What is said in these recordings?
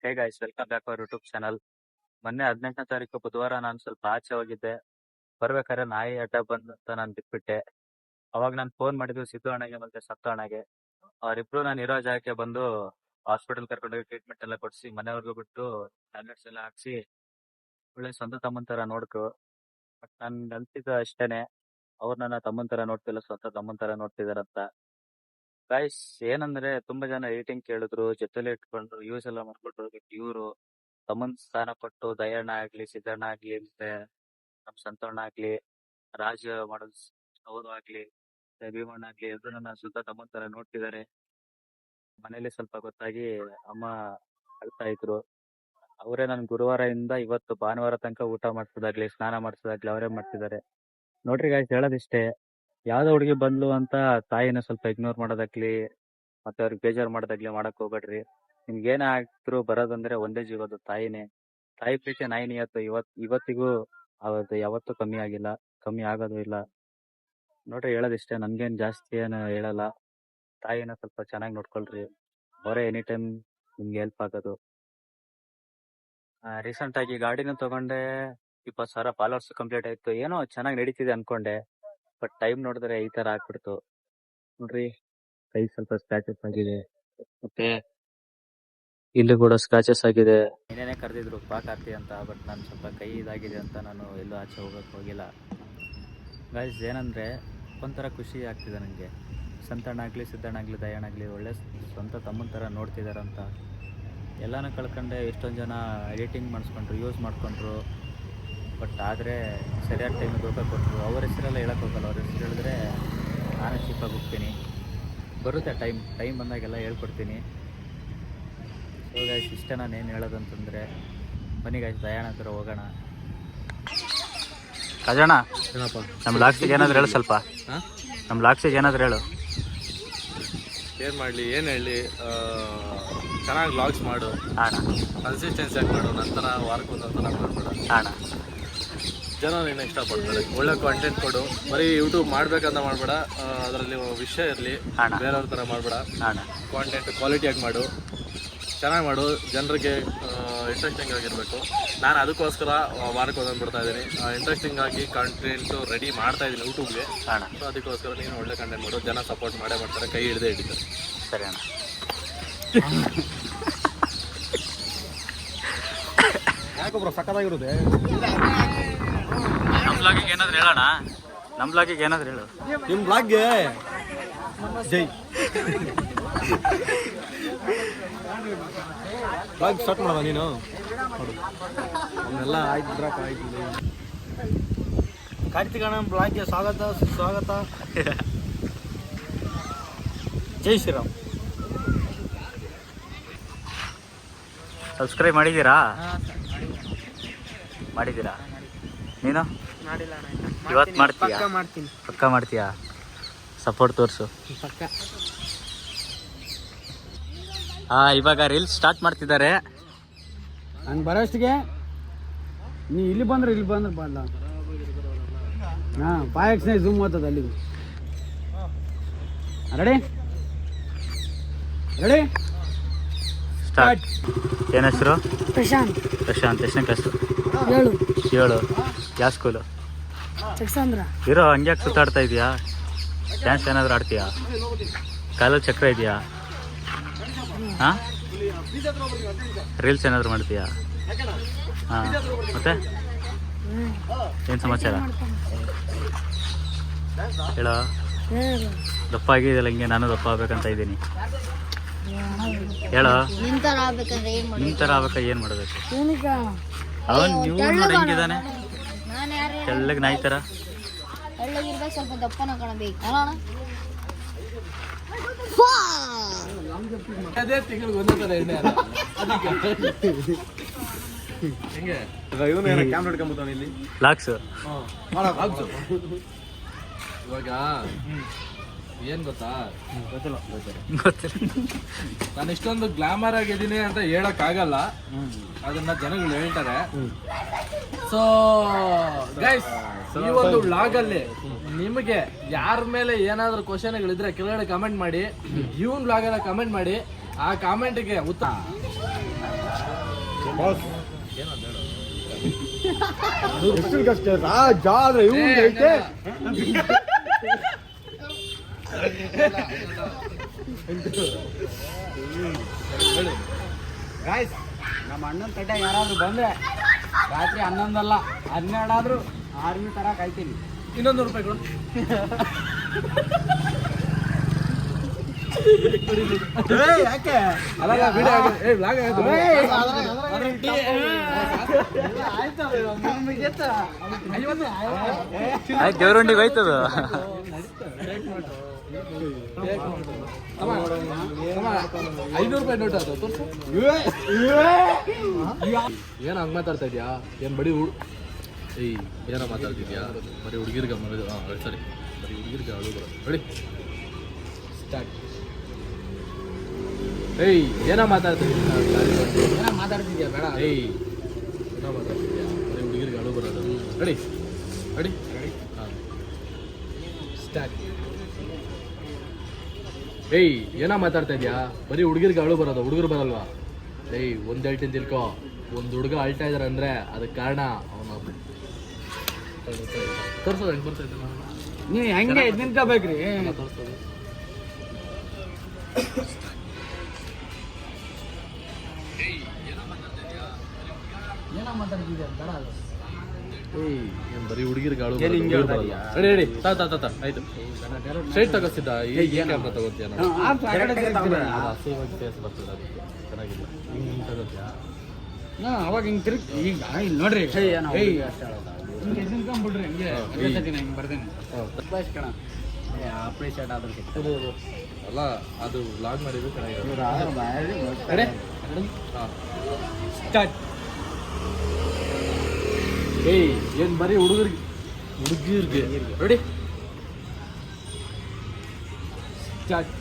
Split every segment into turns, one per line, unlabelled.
Hey guys, welcome back our YouTube channel. ಮೊನ್ನೆ 18ನೇ ತಾರೀಕು ಬುಧವಾರ ನಾನು ಸ್ವಲ್ಪ ಆಚೆ ಹೋಗಿದ್ದೆ. ಬರ್ಬೇಕಾದ್ರೆ ನಾಯಿ ಅಡ್ಡ ಬಂದು ಅಂತ ನಾನು ಬಿಟ್ಬಿಟ್ಟೆ. ಅವಾಗ ನಾನು ಫೋನ್ ಮಾಡಿದ್ವಿ ಸಿದ್ದು ಅಣ್ಣಗೆ ಮತ್ತೆ ಸತ್ತು ಅಣ್ಣಗೆ. ಅವರಿಬ್ರು ನಾನು ಇರೋ ಜಾಗಕ್ಕೆ ಬಂದು ಹಾಸ್ಪಿಟಲ್ ಕರ್ಕೊಂಡೋಗಿ ಟ್ರೀಟ್ಮೆಂಟ್ ಎಲ್ಲ ಕೊಡಿಸಿ ಮನೆಯವ್ರಿಗೂ ಬಿಟ್ಟು ಟ್ಯಾಬ್ಲೆಟ್ಸ್ ಎಲ್ಲ ಹಾಕ್ಸಿ ಒಳ್ಳೆ ಸ್ವಂತ ತಮ್ಮನ ತರ ನೋಡ್ಕೊ. ಬಟ್ ನಾನು ಅನ್ಸಿದ್ದು ಅಷ್ಟೇನೆ, ಅವ್ರು ನನ್ನ ತಮ್ಮನ ತರ ನೋಡ್ತಿಲ್ಲ, ಸ್ವಂತ ತಮ್ಮನ ತರ ನೋಡ್ತಿದಾರಂತ. ಗೈಸ್ ಏನಂದ್ರೆ ತುಂಬಾ ಜನ ಏಟಿಂಗ್ ಕೇಳಿದ್ರು, ಜೊತೆಲೆ ಇಟ್ಕೊಂಡ್ರು, ಯೂಸ್ ಎಲ್ಲ ಮಾಡ್ಕೊಟ್ರು. ಇವ್ರು ತಮ್ಮನ್ ಸ್ಥಾನ ಕೊಟ್ಟು ದಯಣ್ಣ ಆಗ್ಲಿ, ಸಿದ್ದಣ್ಣ ಆಗ್ಲಿ, ಮತ್ತೆ ನಮ್ ಸಂತಣ್ಣ ಆಗ್ಲಿ, ರಾಜ ಮಾಡೋದು ಅವರು ಆಗ್ಲಿ, ಮತ್ತೆ ಭೀಮಣ್ಣ ಆಗ್ಲಿ, ಎಲ್ರು ನನ್ನ ಸುತ್ತ ತಮ್ಮನ್ ತರ ನೋಡ್ತಿದ್ದಾರೆ. ಮನೇಲಿ ಸ್ವಲ್ಪ ಗೊತ್ತಾಗಿ ಅಮ್ಮ ಅಳ್ತಾ ಇದ್ರು. ಅವರೇ ನನ್ ಗುರುವಾರದಿಂದ ಇವತ್ತು ಭಾನುವಾರ ತನಕ ಊಟ ಮಾಡ್ಸೋದಾಗ್ಲಿ, ಸ್ನಾನ ಮಾಡ್ಸೋದಾಗ್ಲಿ ಅವರೇ ಮಾಡ್ತಿದ್ದಾರೆ. ನೋಡ್ರಿ ಗಾಯ್ಸ್, ಹೇಳೋದಿಷ್ಟೇ, ಯಾವ್ದೋ ಹುಡುಗಿ ಬಂದ್ಲು ಅಂತ ತಾಯಿನ ಸ್ವಲ್ಪ ಇಗ್ನೋರ್ ಮಾಡೋದಾಗ್ಲಿ, ಮತ್ತೆ ಅವ್ರಿಗೆ ಬೇಜಾರು ಮಾಡೋದಾಗ್ಲಿ ಮಾಡಕ್ ಹೋಗ್ಬೇಡ್ರಿ. ನಿಮ್ಗೆ ಏನೇ ಆಗ್ತಿದ್ರು ಬರೋದಂದ್ರೆ ಒಂದೇ ಜೀವದ ತಾಯಿನೇ. ತಾಯಿ ಪ್ರೀತಿ ನಾಯಿ ನಿಯತ್ತು ಇವತ್ತಿಗೂ ಅವತ್ತು ಯಾವತ್ತೂ ಕಮ್ಮಿ ಆಗಿಲ್ಲ, ಕಮ್ಮಿ ಆಗೋದು ಇಲ್ಲ. ನೋಡ್ರಿ ಹೇಳೋದಿಷ್ಟೇ, ನನ್ಗೇನ್ ಜಾಸ್ತಿ ಏನು ಹೇಳಲ್ಲ. ತಾಯಿನ ಸ್ವಲ್ಪ ಚೆನ್ನಾಗಿ ನೋಡ್ಕೊಳ್ರಿ, ಅವರೇ ಎನಿ ಟೈಮ್ ನಿಮ್ಗೆ ಹೆಲ್ಪ್ ಆಗೋದು. ರೀಸೆಂಟ್ ಆಗಿ ಗಾಡಿನ ತಗೊಂಡೆ, 20,000 ಫಾಲೋವರ್ಸ್ ಕಂಪ್ಲೀಟ್ ಆಯ್ತು. ಏನೋ ಚೆನ್ನಾಗಿ ನಡೀತಿದೆ ಅನ್ಕೊಂಡೆ, ಬಟ್ ಟೈಮ್ ನೋಡಿದ್ರೆ ಈ ತರ ಆಗ್ಬಿಡ್ತು. ನೋಡ್ರಿ, ಕೈ ಸ್ವಲ್ಪ ಸ್ಕ್ರಾಚಸ್ ಆಗಿದೆ, ಮತ್ತೆ ಇಲ್ಲಿ ಕೂಡ ಸ್ಕ್ರಾಚಸ್ ಆಗಿದೆ. ಏನೇನೇ ಕರೆದಿದ್ರು ಬಾ ಕಾರ್ತಿ ಅಂತ, ಬಟ್ ನಾನು ಸ್ವಲ್ಪ ಕೈ ಇದಾಗಿದೆ ಅಂತ ನಾನು ಎಲ್ಲೂ ಆಚೆ ಹೋಗಕ್ಕೆ ಹೋಗಿಲ್ಲ. ಗೈಸ್ ಏನಂದ್ರೆ ಒಂಥರ ಖುಷಿ ಆಗ್ತಿದೆ ನನಗೆ. ಸಂತಣ್ಣ ಆಗ್ಲಿ, ಸಿದ್ದಣ್ಣ ಆಗ್ಲಿ, ದಯಣ್ಣ ಆಗ್ಲಿ ಒಳ್ಳೆ ಸ್ವಂತ ತಮ್ಮನ ಥರ ನೋಡ್ತಿದಾರಂತ. ಎಲ್ಲಾನು ಕಳ್ಕೊಂಡೆ. ಎಷ್ಟೊಂದು ಜನ ಎಡಿಟಿಂಗ್ ಮಾಡಿಸ್ಕೊಂಡ್ರು, ಯೂಸ್ ಮಾಡ್ಕೊಂಡ್ರು, ಬಟ್ ಆದರೆ ಸರಿಯಾದ ಟೈಮಿಗೆ ರೋಗ ಕೊಟ್ಟರು. ಅವ್ರ ಹೆಸರೆಲ್ಲ ಹೇಳಕ್ಕೆ ಹೋಗಲ್ಲ, ಅವ್ರ ಹೆಸರು ಹೇಳಿದ್ರೆ ನಾನೇ ಚೀಪಾಗಿ ಹೋಗ್ತೀನಿ. ಬರುತ್ತೆ ಟೈಮ್ ಬಂದಾಗೆಲ್ಲ ಹೇಳ್ಕೊಡ್ತೀನಿ. ಸೊ ಗೈಸ್, ಇಷ್ಟೇ ನಾನು ಏನು ಹೇಳೋದಂತಂದರೆ, ಬನ್ನಿ ಗೈಸ್ ದಯಾಣ ಹತ್ರ ಹೋಗೋಣ. ಕಜಣ, ನಮ್ಮ ಲಾಕ್ಸಿಗೆ ಏನಾದ್ರು ಹೇಳು ಸ್ವಲ್ಪ. ನಮ್ಮ ಲಾಕ್ಸಿಗೆ ಏನಾದ್ರು ಹೇಳು.
ಏನು ಮಾಡಲಿ, ಏನು ಹೇಳಿ, ಚೆನ್ನಾಗಿ ವ್ಲಾಗ್ಸ್ ಮಾಡು
ಅಣ್ಣ,
ಕನ್ಸಿಸ್ಟೆನ್ಸಿಯಾಗಿ ಮಾಡು. ನಂತರ ವಾರಕ್ಕೆ ಒಂದೊಂದು ಥರ ಮಾಡ್ಬೇಡ.
ಅಣ್ಣ,
ಜನ ನೀನು ಇಷ್ಟಪಡ್ತಾರೆ. ಒಳ್ಳೆ ಕಾಂಟೆಂಟ್ ಕೊಡು. ಬರೀ ಯೂಟ್ಯೂಬ್ ಮಾಡ್ಬೇಕಂತ ಮಾಡಬೇಡ, ಅದರಲ್ಲಿ ವಿಷಯ ಇರಲಿ, ಬೇರೆಯವ್ರ ಥರ ಮಾಡಬೇಡ. ಕಾಂಟೆಂಟ್ ಕ್ವಾಲಿಟಿಯಾಗಿ ಮಾಡು, ಚೆನ್ನಾಗಿ ಮಾಡು, ಜನರಿಗೆ ಇಂಟ್ರೆಸ್ಟಿಂಗ್ ಆಗಿರಬೇಕು. ನಾನು ಅದಕ್ಕೋಸ್ಕರ ವಾರಕ್ಕೆ ಒಂದೊಂದು ಬಿಡ್ತಾ ಇದ್ದೀನಿ. ಇಂಟ್ರೆಸ್ಟಿಂಗ್ ಆಗಿ ಕಂಟೆಂಟು ರೆಡಿ ಮಾಡ್ತಾ ಇದ್ದೀನಿ ಯೂಟ್ಯೂಬ್ಗೆ. ಸೊ ಅದಕ್ಕೋಸ್ಕರ ನೀನು ಒಳ್ಳೆ ಕಂಟೆಂಟ್ ಮಾಡು, ಜನ ಸಪೋರ್ಟ್ ಮಾಡೇ ಮಾಡ್ತಾರೆ, ಕೈ ಹಿಡಿದೇ ಹಿಡಿತಾರೆ.
ಸರಿ ಅಣ್ಣ.
ಯಾಕೊಬ್ರು ಸಕ್ಕತ್ತಾಗಿರುತ್ತೆ.
ನಮ್ಮ ಬ್ಲಾಗಿಗೆ ಏನಾದ್ರು ಹೇಳೋಣ. ನಮ್ಮ ಬ್ಲಾಗಿಗೆ ಏನಾದ್ರು ಹೇಳು.
ನಿಮ್ಮ ಬ್ಲಾಗ್ಗೆ ಜೈ ಬ್ಲಾಗ್ ಸ್ಟಾರ್ಟ್ ಮಾಡೋದ ನೀನು. ಅವನ್ನೆಲ್ಲ ಆಯ್ತು ಬ್ರಾಕ್ ಆಯ್ತು. ಕಾರ್ತಿಕಣ್ಣ ಬ್ಲಾಗ್ಗೆ ಸ್ವಾಗತ ಸುಸ್ವಾಗತ. ಜೈ ಶ್ರೀರಾಮ್.
ಸಬ್ಸ್ಕ್ರೈಬ್ ಮಾಡಿದ್ದೀರಾ? ಮಾಡಿದ್ದೀರಾ? ನೀನು ಇವತ್ತು ಮಾಡ್ತೀಯಾ? ಪಕ್ಕ ಮಾಡ್ತೀಯಾ? ಸಪೋರ್ಟ್ ತೋರಿಸು. ಇವಾಗ ರೀಲ್ಸ್ ಸ್ಟಾರ್ಟ್ ಮಾಡ್ತಿದ್ದಾರೆ.
ಹಂಗೆ ಬರೋಷ್ಟಿಗೆ ನೀ ಇಲ್ಲಿ ಬಂದ್ರೆ ಬರಲ್ಲ. ಹಾಂ, 5x ಝೂಮ್ ಆಗ್ತದೆ ಅಲ್ಲಿಗೆ. Ready
start. ಏನು ಹೆಸರು?
ಪ್ರಶಾಂತ್.
ಎಷ್ಟನೇ ಕ್ಲಾಸು?
7.
ಯಾವ ಸ್ಕೂಲು? ಇರೋ ಹಂಗ್ಯಾಕೆ ಸುತ್ತಾಡ್ತಾ ಇದೆಯಾ? ಡ್ಯಾನ್ಸ್ ಏನಾದರೂ ಆಡ್ತೀಯಾ? ಕಾಲಲ್ಲಿ ಚಕ್ರ ಇದೆಯಾ? ಹಾಂ, ರೀಲ್ಸ್ ಏನಾದರೂ ಮಾಡ್ತೀಯಾ? ಹಾಂ, ಮತ್ತೆ ಏನು ಸಮಾಚಾರ ಹೇಳೋ. ದಪ್ಪ ಆಗಿದೆಯಲ್ಲ, ಹಿಂಗೆ ನಾನು ದಪ್ಪ ಆಗ್ಬೇಕಂತ ಇದ್ದೀನಿ. ಹೇಳೋ, ನಿಮ್ಮ ಥರ ಆಗ್ಬೇಕಾ? ಏನು ಮಾಡಬೇಕು? ಅವನು ನೀವು ನೋಡಿ ಹೆಂಗಿದ್ದಾನೆ, ತೆಳ್ಳಗೆ ನಾಯಿ ಥರ.
ಸ್ವಲ್ಪ ದಪ್ಪನ ಕಾಣಬೇಕು.
ಅದೇ ತಿಂಗಳಿಗೆ ಒಂದೇ ಥರ ಎಣ್ಣೆ ಹೆಂಗೆ ಇವನು ಏನೋ ಕ್ಯಾಮ್ರಾ ಹಿಡ್ಕೊಂಬತ್ತಾನ ಇಲ್ಲಿ.
ಲಾಕ್ಸು
ಇವಾಗ ಏನ್ ಗೊತ್ತಾ,
ಗೊತ್ತಿಲ್ಲ.
ನಾನು ಇಷ್ಟೊಂದು ಗ್ಲಾಮರ್ ಆಗಿದ್ದೀನಿ ಅಂತ ಹೇಳಕ್ ಆಗಲ್ಲ, ಅದನ್ನ ಜನಗಳು ಹೇಳ್ತಾರೆ. ಸೊ ಗೈಸ್, ಈ ಒಂದು ವ್ಲಾಗ್ ಅಲ್ಲಿ ನಿಮಗೆ ಯಾರ ಮೇಲೆ ಏನಾದ್ರು ಕ್ವಶನ್ಗಳಿದ್ರೆ ಕೆಳಗಡೆ ಕಮೆಂಟ್ ಮಾಡಿ. ಇವನ್ ವ್ಲಾಗ್ ಎಲ್ಲ ಕಮೆಂಟ್ ಮಾಡಿ. ಆ ಕಾಮೆಂಟ್ಗೆ ಉತ್ತರ
ಎಷ್ಟಕ್ಕಷ್ಟೇ ರಾಜ ಆದ್ರೆ ಇವ್ನಿಗೆ ಐತೆ. ಗಾಯ್ಸ್, ನಮ್ಮ ಅಣ್ಣನ ತಟ್ಟೆ ಯಾರಾದ್ರೂ ಬಂದ್ರೆ ರಾತ್ರಿ 11 ಅಲ್ಲ 12 ಆದ್ರೂ ಆರ್ಮಿ ತರ ಕಾಯ್ತೀನಿ.
ಇನ್ನೊಂದು ರೂಪಾಯಿ ಕೊಡು.
ಯಾಕೆ
ಅಲ್ಲ ವಿಡಿಯೋ ಬ್ಲಾಗ್
ದೇವರುಂಡಿಗೆ ಹೋಯ್ತದ.
500 ರೂಪಾಯಿ ನೋಟ್ ಆಯ್ತು ತೋರ್ಸು. ಏನ್ ಹಂಗ್ ಮಾತಾಡ್ತಾ ಇದ್ಯಾ? ಏನ್ ಬಡಿ ಏಯ್ ಏನೋ ಮಾತಾಡ್ತಿದ್ಯಾ? ಬರೀ ಹುಡುಗಿರ್ಗ ಸರಿ, ಬರೀ ಹುಡುಗಿರ್ಗ ಅಳು ಬರೋ ನೋಡಿ. ಸ್ಟಾರ್ಟ್. ಏಯ್ ಏನೋ ಮಾತಾಡ್ತಿದ್ಯಾ? ಬೇಡ. ಏಯ್ ಏನೋ ಮಾತಾಡ್ತಿದ್ಯಾ? ಬರೀ ಹುಡುಗಿರ್ಗ ಅಳು ಬರೋದು. ರೆಡಿ ರೆಡಿ ಹಾಂ ಸ್ಟಾರ್ಟ್. ಏಯ್ ಏನೋ ಮಾತಾಡ್ತಾ ಇದ್ಯಾ? ಬರೀ ಹುಡುಗಿರ್ಗೆ ಅಳು ಬರೋದು, ಹುಡುಗರು ಬರಲ್ವಾ? ಏಯ್ ಒಂದು ಹೇಳ್ತೀನಿ ತಿಳ್ಕೊ, ಒಂದು ಹುಡುಗ ಅಳ್ತಾ ಇದಾರೆ ಅಂದ್ರೆ ಅದಕ್ಕೆ ಕಾರಣ ಅವನ ತೋರ್ಸೋದು ಹೆಂಗೆ ಬರ್ತಾ ಇದ್ದೆ ನಾನು.
ನೀವು ಹೆಂಗೆ ನಿಂತ್ಕೋಬೇಕ್ರಿ.
ತೋರಿಸೋದು
ಏನೋ ಮಾತಾಡ್ತಿದ್ದೆ ಬೇಡ.
ಏಯ್ ಏನು ಬರೀ ಹುಡುಗಿರ್ಗೆ ಅಳು ರೆಡಿ ರೆಡಿ ತಾ ಆಯ್ತು. ಸ್ಟ್ರೈಟ್ ತಗೋಸಿದ್ದ ಈಗ ಏನು ಕ್ಯಾಮ್ರಾ ತಗೋತೀಯ? ಅಸಹ್ಯವಾಗಿ ಫೇಸ್ ಬರ್ತದೆ, ಅದು ಚೆನ್ನಾಗಿಲ್ಲ. ಹಿಂಗೆ ತಗೋತೀಯಾ?
ಅವಾಗ ಹಿಂಗೆ ತಿರುಗಿ ಈಗ ಇಲ್ಲಿ ನೋಡ್ರಿ. ಹಿಂಗೆ ನಿಂತ್ಕೊಂಡ್ಬಿಡ್ರಿ ಹಂಗೆ. ಹಿಂಗೆ ಬರ್ತೀನಿ ಕಣ. ಆಪ್ರೇಷನ್ ಆದ್ರೆ
ಅಲ್ಲ, ಅದು ವ್ಲಾಗ್ ಮಾಡಿದ್ದು ಚೆನ್ನಾಗಿದೆ. ಹಾಂ
ಸ್ಟಾರ್ಟ್.
ಏಯ್ ಏನು ಬರೀ ಹುಡುಗಿರ್ಗೆ ರೆಡಿ
ಸ್ಟಾರ್ಟ್.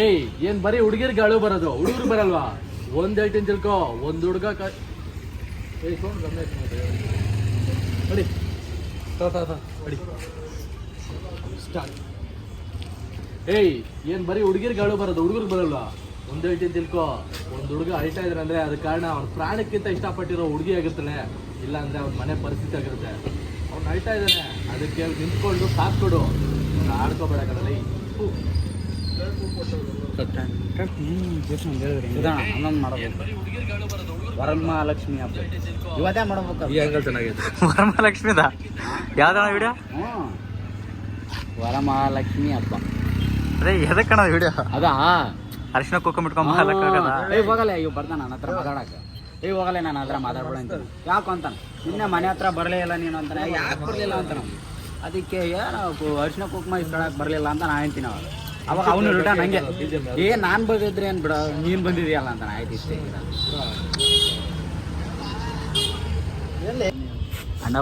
ಏಯ್ ಏನು ಬರೀ ಹುಡುಗಿರ್ಗೆ ಅಳು ಬರೋದು, ಹುಡುಗರು ಬರಲ್ವಾ? ಒಂದು ಹೇಳ್ತೀನಿ ತಿಳ್ಕೊ, ಒಂದು ಹುಡುಗ ಏಯ್ ಸೌಂಡ್ ಗಮನ ರೆಡಿ ರೆಡಿ
ಸ್ಟಾರ್ಟ್.
ಏಯ್ ಏನು ಬರೀ ಹುಡುಗಿರ್ಗೆ ಅಳು ಬರೋದು, ಹುಡುಗರು ಬರಲ್ವಾ? ಒಂದು ಹೇಳ್ತೀನಿ ತಿಳ್ಕೊ, ಒಂದು ಹುಡುಗ ಅಳ್ತಾ ಇದ್ರೆ ಅಂದ್ರೆ ಅದಕ್ಕೆ ಕಾರಣ ಅವ್ನ ಪ್ರಾಣಕ್ಕಿಂತ ಇಷ್ಟಪಟ್ಟಿರೋ ಹುಡುಗಿ ಆಗಿರ್ತಾನೆ, ಇಲ್ಲ ಅಂದ್ರೆ ಅವ್ನ ಮನೆ ಪರಿಸ್ಥಿತಿ ಆಗಿರುತ್ತೆ. ಅವ್ನು ಅಳ್ತಾ ಇದ್ದಾನೆ, ಅದಕ್ಕೆ ನಿಂತ್ಕೊಂಡು ಸಾಕ್ಕೊಡು, ಆಡ್ಕೋಬೇಡ ಕಣಲ್ಲ.
ಹನ್ನೊಂದು ಮಾಡಬೇಕು. ವರಮಹಾಲಕ್ಷ್ಮಿ ಹಬ್ಬ ಇವತ್ತೇ ಮಾಡ್ಬೇಕು.
ಈ ಆಂಗಲ್ ಚೆನ್ನಾಗಿದೆ.
ವರಮಹಾಲಕ್ಷ್ಮಿದ ಯಾವ್ದಣ್ಣ ವಿಡಿಯೋ?
ಹ್ಞೂ, ವರಮಹಾಲಕ್ಷ್ಮಿ ಹಬ್ಬ.
ಅದೇ ಎದಕ್ಕೆ ಕಣ ವಿಡಿಯೋ?
ಅದಾ
ಅರಿಶಿನ ಕುಕ್ಕ ಬಿಟ್ಕೊಂಡ್ ಮಹಾಲಕ್ಷ್ಮಿ.
ಏ ಹೋಗಲ್ಲ, ಇವ್ ಬರ್ತಾನ ನನ್ನ ಹತ್ರ ಮಾತಾಡಕ್ಕೆ. ಏ ಹೋಗಲ್ಲ, ನಾನು ಹತ್ರ ಮಾತಾಡ್ಬೇಡ ಅಂತಾನೆ. ಯಾಕೆ ಅಂತಾನೆ, ನಿನ್ನೆ ಮನೆ ಹತ್ರ ಬರಲೇ ಇಲ್ಲ ನೀನು ಅಂತಾನೆ. ಯಾಕೆ ಬರಲಿಲ್ಲ ಅಂತಾನೆ. ಅದಕ್ಕೆ ಏನು ಅರಿಶಿನ ಕುಕ್ಮ ಇಸ್ಕೊಳಕ್ಕೆ ಬರಲಿಲ್ಲ ಅಂತ ನಾ ಹೇಳ್ತೀನಿ. ಅವಾಗ ಅವನು ರಿಟರ್ನ್ ಹಂಗೆ, ಏ ನಾನು ಬಂದಿದ್ರೆ ಏನು ಬಿಡ, ನೀನು ಬಂದಿದೆಯಲ್ಲ ಅಂತಾನೆ. ಆಯ್ತು ಇಷ್ಟೇ.
ಅಣ್ಣ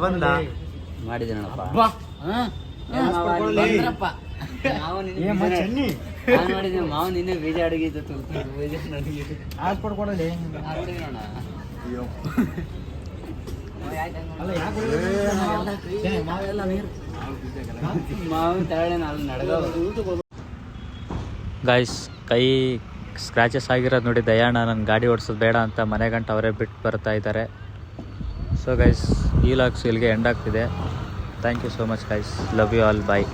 ಬಂದ
ಮಾಡಿದ್ದೇನಪ್ಪ. ಮಾವ ನಿನ್ನೆ ಬೀಜ ಅಡುಗಿದ್ದು ಹಾಸ್ಪಿಟ್ ಕೊಡಲಿ.
ಗಾಯ್ಸ್, ಕೈ ಸ್ಕ್ರಾಚಸ್ ಆಗಿರೋದು ನೋಡಿ ದಯಾಣ ನನ್ನ ಗಾಡಿ ಓಡಿಸೋದು ಬೇಡ ಅಂತ ಮನೆ ಗಂಟೆ ಅವರೇ ಬಿಟ್ಟು ಬರ್ತಾ ಇದ್ದಾರೆ. ಸೊ ಗೈಸ್, ಈ ಲಾಗ್ಸ್ ಇಲ್ಲಿಗೆ ಎಂಡ್ ಆಗ್ತಿದೆ. Thank you so much guys. Love you all. Bye.